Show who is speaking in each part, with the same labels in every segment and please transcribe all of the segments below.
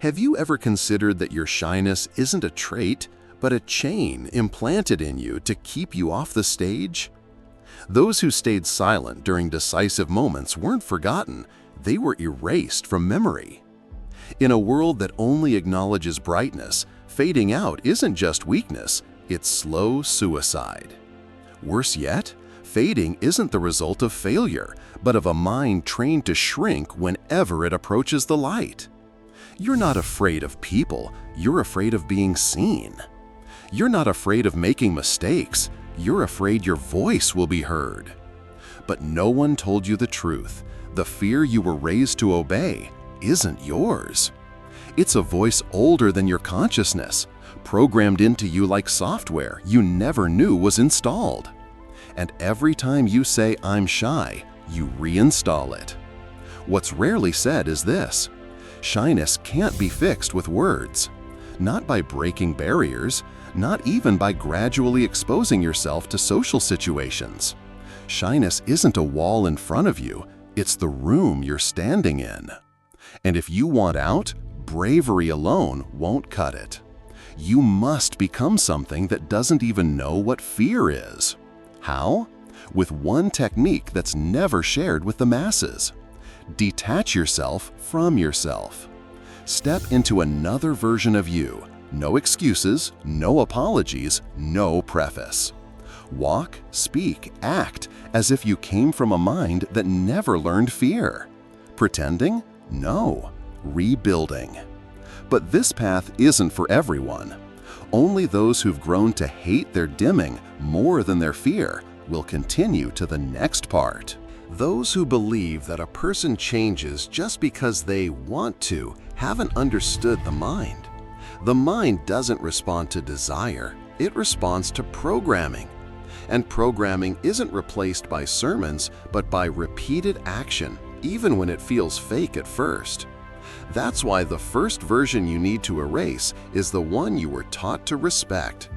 Speaker 1: Have you ever considered that your shyness isn't a trait, but a chain implanted in you to keep you off the stage? Those who stayed silent during decisive moments weren't forgotten, they were erased from memory. In a world that only acknowledges brightness, fading out isn't just weakness, it's slow suicide. Worse yet, fading isn't the result of failure, but of a mind trained to shrink whenever it approaches the light. You're not afraid of people, you're afraid of being seen. You're not afraid of making mistakes, you're afraid your voice will be heard. But no one told you the truth. The fear you were raised to obey isn't yours. It's a voice older than your consciousness, programmed into you like software you never knew was installed. And every time you say, "I'm shy," you reinstall it. What's rarely said is this: shyness can't be fixed with words. Not by breaking barriers, not even by gradually exposing yourself to social situations. Shyness isn't a wall in front of you, it's the room you're standing in. And if you want out, bravery alone won't cut it. You must become something that doesn't even know what fear is. How? With one technique that's never shared with the masses. Detach yourself from yourself. Step into another version of you. No excuses, no apologies, no preface. Walk, speak, act as if you came from a mind that never learned fear. Pretending? No. Rebuilding. But this path isn't for everyone. Only those who've grown to hate their dimming more than their fear will continue to the next part. Those who believe that a person changes just because they want to haven't understood the mind. The mind doesn't respond to desire, it responds to programming. And programming isn't replaced by sermons, but by repeated action, even when it feels fake at first. That's why the first version you need to erase is the one you were taught to respect.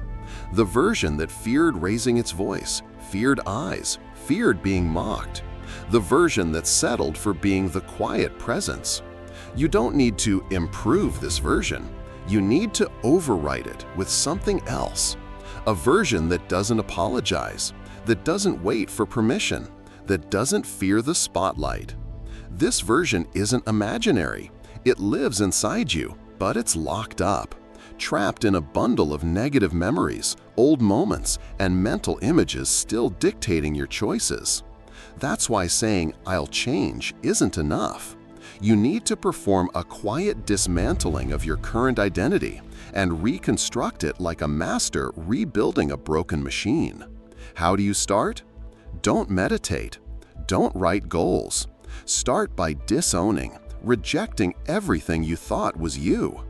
Speaker 1: The version that feared raising its voice, feared eyes, feared being mocked. The version that settled for being the quiet presence. You don't need to improve this version. You need to overwrite it with something else. A version that doesn't apologize, that doesn't wait for permission, that doesn't fear the spotlight. This version isn't imaginary. It lives inside you, but it's locked up, trapped in a bundle of negative memories, old moments, and mental images still dictating your choices. That's why saying, "I'll change," isn't enough. You need to perform a quiet dismantling of your current identity and reconstruct it like a master rebuilding a broken machine. How do you start? Don't meditate. Don't write goals. Start by disowning, rejecting everything you thought was you.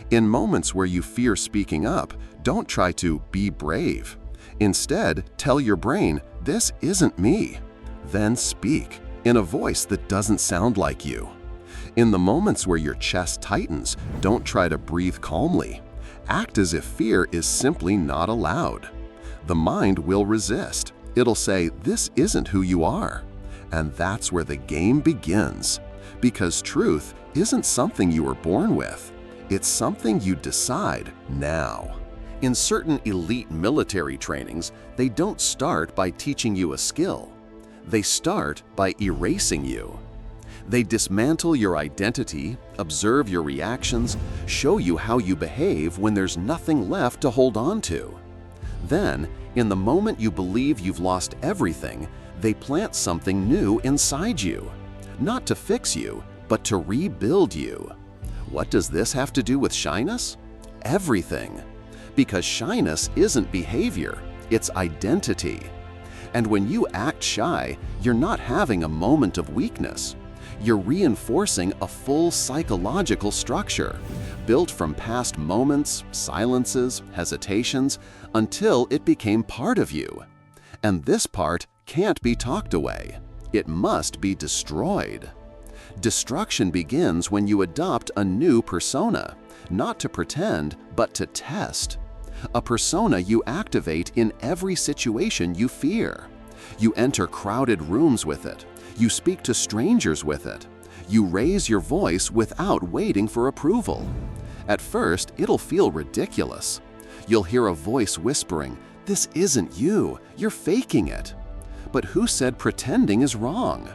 Speaker 1: In moments where you fear speaking up, don't try to be brave. Instead, tell your brain, "This isn't me." Then speak in a voice that doesn't sound like you. In the moments where your chest tightens, don't try to breathe calmly. Act as if fear is simply not allowed. The mind will resist. It'll say, "This isn't who you are." And that's where the game begins. Because truth isn't something you were born with. It's something you decide now. In certain elite military trainings, they don't start by teaching you a skill. They start by erasing you. They dismantle your identity, observe your reactions, show you how you behave when there's nothing left to hold on to. Then, in the moment you believe you've lost everything, they plant something new inside you. Not to fix you, but to rebuild you. What does this have to do with shyness? Everything. Because shyness isn't behavior, it's identity. And when you act shy, you're not having a moment of weakness. You're reinforcing a full psychological structure, built from past moments, silences, hesitations, until it became part of you. And this part can't be talked away. It must be destroyed. Destruction begins when you adopt a new persona, not to pretend, but to test. A persona you activate in every situation you fear. You enter crowded rooms with it. You speak to strangers with it. You raise your voice without waiting for approval. At first, it'll feel ridiculous. You'll hear a voice whispering, "This isn't you, you're faking it." But who said pretending is wrong?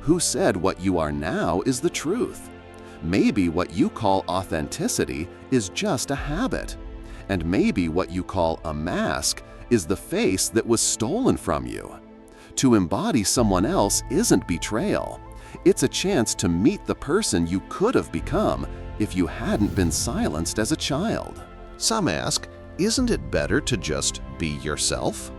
Speaker 1: Who said what you are now is the truth? Maybe what you call authenticity is just a habit. And maybe what you call a mask is the face that was stolen from you. To embody someone else isn't betrayal. It's a chance to meet the person you could have become if you hadn't been silenced as a child. Some ask, isn't it better to just be yourself?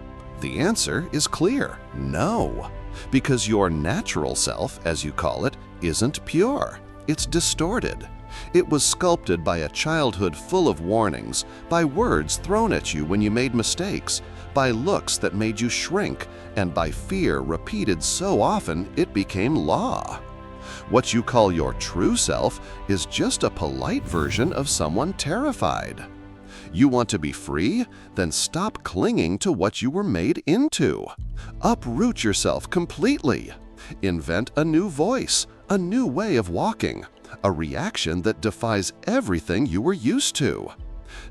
Speaker 1: The answer is clear, no. Because your natural self, as you call it, isn't pure. It's distorted. It was sculpted by a childhood full of warnings, by words thrown at you when you made mistakes, by looks that made you shrink, and by fear repeated so often it became law. What you call your true self is just a polite version of someone terrified. You want to be free? Then stop clinging to what you were made into. Uproot yourself completely. Invent a new voice, a new way of walking, a reaction that defies everything you were used to.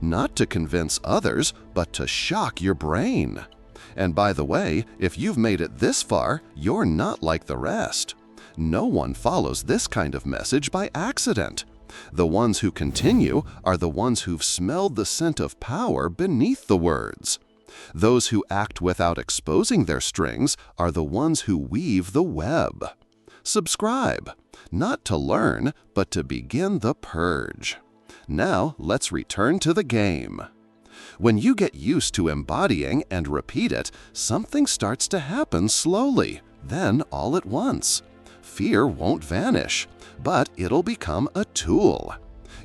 Speaker 1: Not to convince others, but to shock your brain. And by the way, if you've made it this far, you're not like the rest. No one follows this kind of message by accident. The ones who continue are the ones who've smelled the scent of power beneath the words. Those who act without exposing their strings are the ones who weave the web. Subscribe, not to learn, but to begin the purge. Now let's return to the game. When you get used to embodying and repeat it, something starts to happen slowly, then all at once. Fear won't vanish, but it'll become a tool.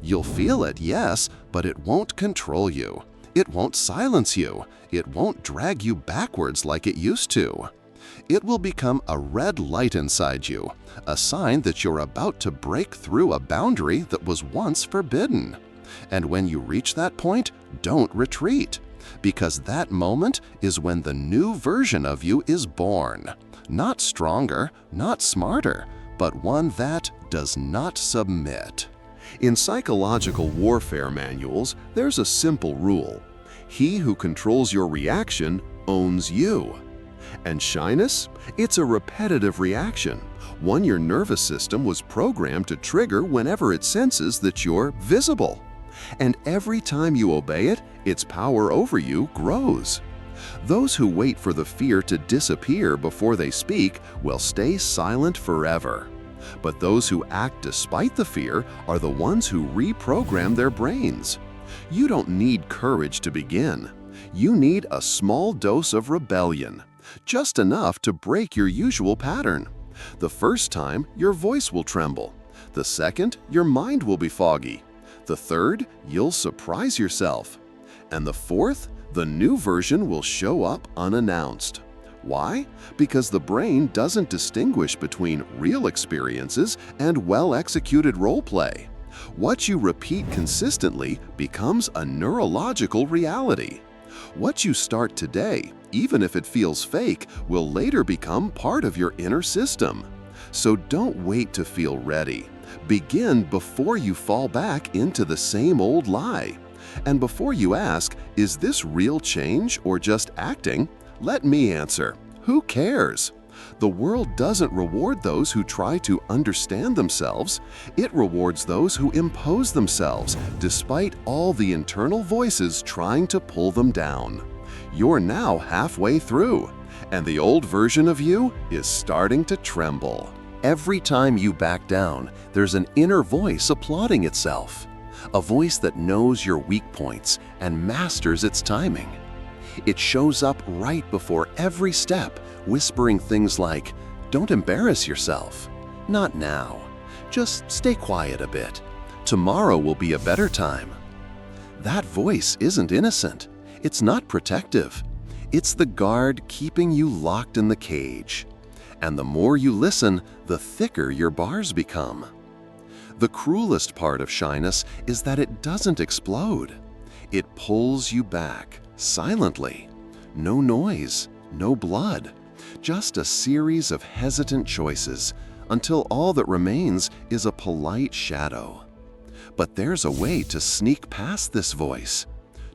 Speaker 1: You'll feel it, yes, but it won't control you. It won't silence you. It won't drag you backwards like it used to. It will become a red light inside you, a sign that you're about to break through a boundary that was once forbidden. And when you reach that point, don't retreat, because that moment is when the new version of you is born. Not stronger, not smarter, but one that does not submit. In psychological warfare manuals, there's a simple rule. He who controls your reaction owns you. And shyness? It's a repetitive reaction, one your nervous system was programmed to trigger whenever it senses that you're visible. And every time you obey it, its power over you grows. Those who wait for the fear to disappear before they speak will stay silent forever. But those who act despite the fear are the ones who reprogram their brains. You don't need courage to begin. You need a small dose of rebellion, just enough to break your usual pattern. The first time, your voice will tremble. The second, your mind will be foggy. The third, you'll surprise yourself. And the fourth, the new version will show up unannounced. Why? Because the brain doesn't distinguish between real experiences and well-executed role play. What you repeat consistently becomes a neurological reality. What you start today, even if it feels fake, will later become part of your inner system. So don't wait to feel ready. Begin before you fall back into the same old lie. And before you ask, is this real change or just acting? Let me answer. Who cares? The world doesn't reward those who try to understand themselves. It rewards those who impose themselves, despite all the internal voices trying to pull them down. You're now halfway through, and the old version of you is starting to tremble. Every time you back down, there's an inner voice applauding itself. A voice that knows your weak points and masters its timing. It shows up right before every step, whispering things like, "Don't embarrass yourself. Not now. Just stay quiet a bit. Tomorrow will be a better time." That voice isn't innocent. It's not protective. It's the guard keeping you locked in the cage. And the more you listen, the thicker your bars become. The cruelest part of shyness is that it doesn't explode. It pulls you back, silently. No noise, no blood, just a series of hesitant choices, until all that remains is a polite shadow. But there's a way to sneak past this voice.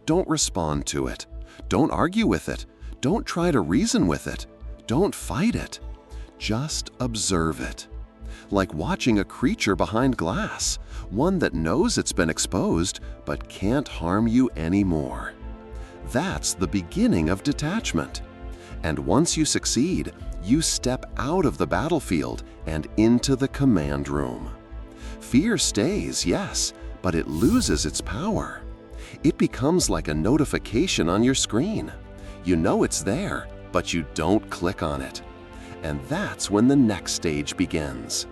Speaker 1: Don't respond to it. Don't argue with it. Don't try to reason with it. Don't fight it. Just observe it. Like watching a creature behind glass, one that knows it's been exposed but can't harm you anymore. That's the beginning of detachment. And once you succeed, you step out of the battlefield and into the command room. Fear stays, yes, but it loses its power. It becomes like a notification on your screen. You know it's there, but you don't click on it. And that's when the next stage begins.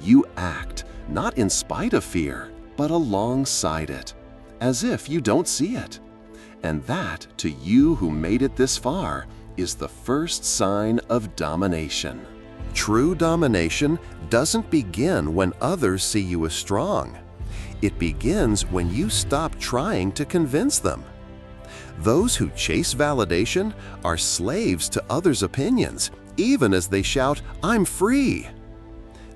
Speaker 1: You act, not in spite of fear, but alongside it, as if you don't see it. And that, to you who made it this far, is the first sign of domination. True domination doesn't begin when others see you as strong. It begins when you stop trying to convince them. Those who chase validation are slaves to others' opinions, even as they shout, "I'm free."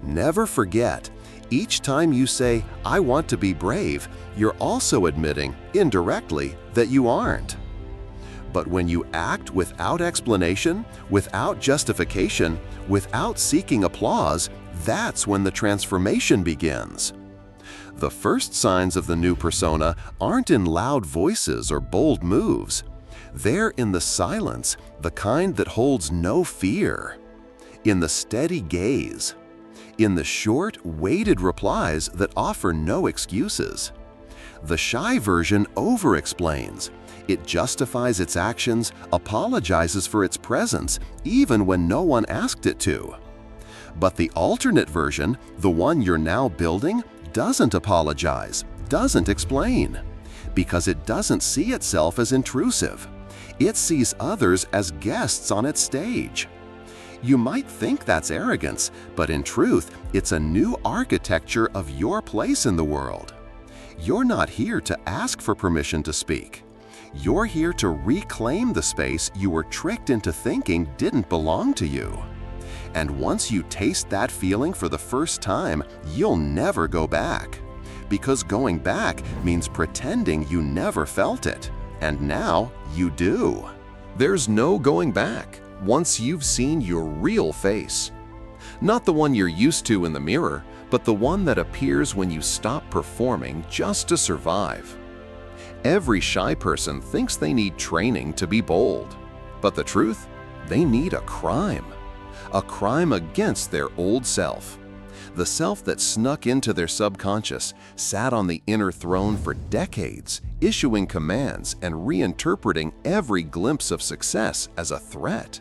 Speaker 1: Never forget, each time you say, "I want to be brave," you're also admitting, indirectly, that you aren't. But when you act without explanation, without justification, without seeking applause, that's when the transformation begins. The first signs of the new persona aren't in loud voices or bold moves. They're in the silence, the kind that holds no fear. In the steady gaze. In the short, weighted replies that offer no excuses. The shy version over-explains. It justifies its actions, apologizes for its presence, even when no one asked it to. But the alternate version, the one you're now building, doesn't apologize, doesn't explain, because it doesn't see itself as intrusive. It sees others as guests on its stage. You might think that's arrogance, but in truth, it's a new architecture of your place in the world. You're not here to ask for permission to speak. You're here to reclaim the space you were tricked into thinking didn't belong to you. And once you taste that feeling for the first time, you'll never go back. Because going back means pretending you never felt it. And now you do. There's no going back once you've seen your real face. Not the one you're used to in the mirror, but the one that appears when you stop performing just to survive. Every shy person thinks they need training to be bold. But the truth? They need a crime. A crime against their old self. The self that snuck into their subconscious, sat on the inner throne for decades, issuing commands and reinterpreting every glimpse of success as a threat.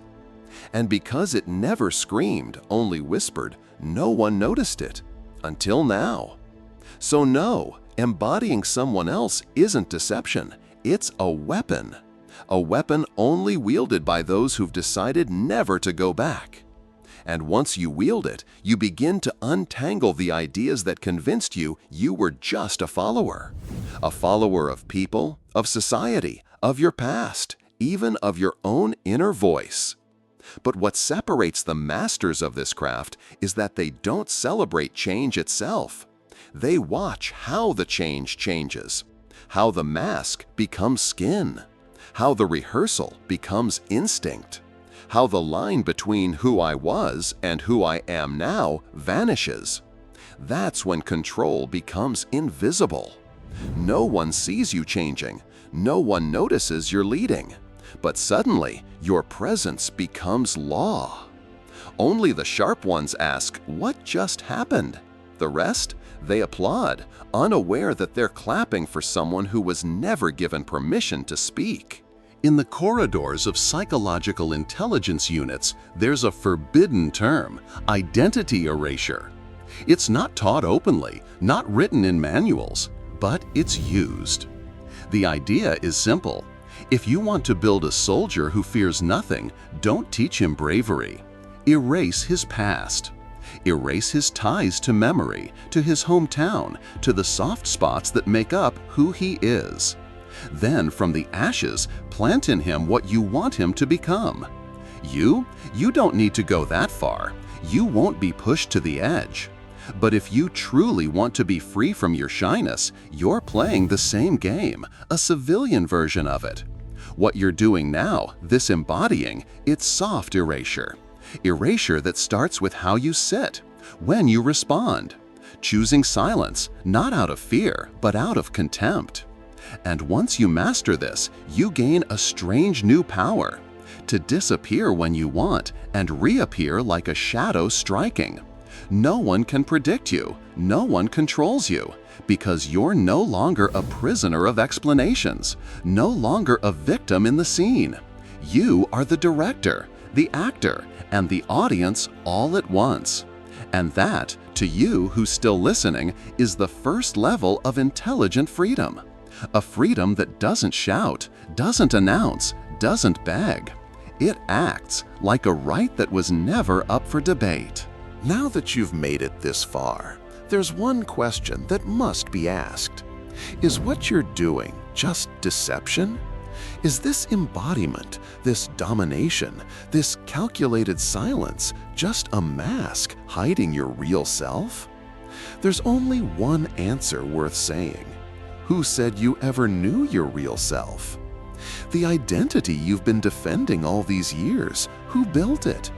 Speaker 1: And because it never screamed, only whispered, no one noticed it. Until now. So no, embodying someone else isn't deception. It's a weapon. A weapon only wielded by those who've decided never to go back. And once you wield it, you begin to untangle the ideas that convinced you were just a follower. A follower of people, of society, of your past, even of your own inner voice. But what separates the masters of this craft is that they don't celebrate change itself. They watch how the change changes, how the mask becomes skin, how the rehearsal becomes instinct, how the line between who I was and who I am now vanishes. That's when control becomes invisible. No one sees you changing. No one notices you're leading. But suddenly, your presence becomes law. Only the sharp ones ask, what just happened? The rest? They applaud, unaware that they're clapping for someone who was never given permission to speak. In the corridors of psychological intelligence units, there's a forbidden term, identity erasure. It's not taught openly, not written in manuals, but it's used. The idea is simple. If you want to build a soldier who fears nothing, don't teach him bravery. Erase his past. Erase his ties to memory, to his hometown, to the soft spots that make up who he is. Then, from the ashes, plant in him what you want him to become. You don't need to go that far. You won't be pushed to the edge. But if you truly want to be free from your shyness, you're playing the same game, a civilian version of it. What you're doing now, this embodying, it's soft erasure. Erasure that starts with how you sit, when you respond, choosing silence, not out of fear, but out of contempt. And once you master this, you gain a strange new power, to disappear when you want and reappear like a shadow striking. No one can predict you, no one controls you, because you're no longer a prisoner of explanations, no longer a victim in the scene. You are the director, the actor, and the audience all at once. And that, to you who's still listening, is the first level of intelligent freedom. A freedom that doesn't shout, doesn't announce, doesn't beg. It acts like a right that was never up for debate.
Speaker 2: Now that you've made it this far, there's one question that must be asked. Is what you're doing just deception? Is this embodiment, this domination, this calculated silence just a mask hiding your real self? There's only one answer worth saying. Who said you ever knew your real self? The identity you've been defending all these years, who built it?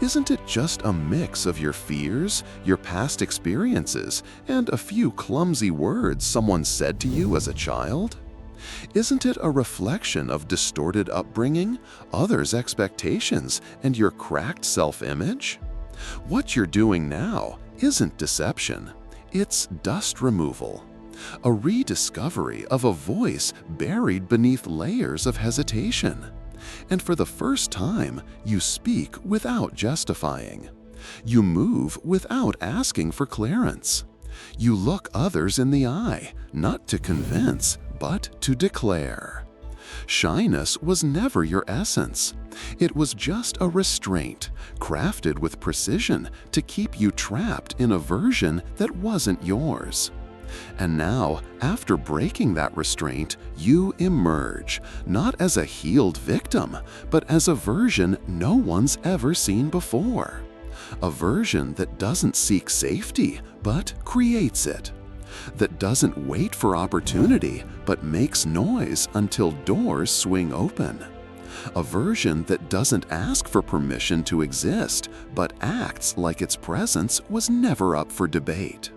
Speaker 2: Isn't it just a mix of your fears, your past experiences, and a few clumsy words someone said to you as a child? Isn't it a reflection of distorted upbringing, others' expectations, and your cracked self-image? What you're doing now isn't deception, it's dust removal. A rediscovery of a voice buried beneath layers of hesitation. And for the first time, you speak without justifying. You move without asking for clearance. You look others in the eye, not to convince, but to declare. Shyness was never your essence. It was just a restraint, crafted with precision to keep you trapped in a version that wasn't yours. And now, after breaking that restraint, you emerge, not as a healed victim, but as a version no one's ever seen before. A version that doesn't seek safety, but creates it. That doesn't wait for opportunity, but makes noise until doors swing open. A version that doesn't ask for permission to exist, but acts like its presence was never up for debate.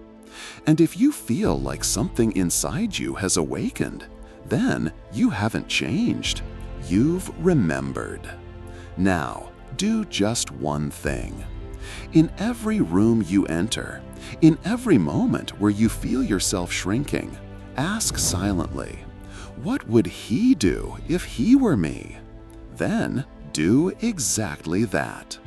Speaker 2: And if you feel like something inside you has awakened, then you haven't changed. You've remembered. Now, do just one thing. In every room you enter, in every moment where you feel yourself shrinking, ask silently, what would he do if he were me? Then do exactly that.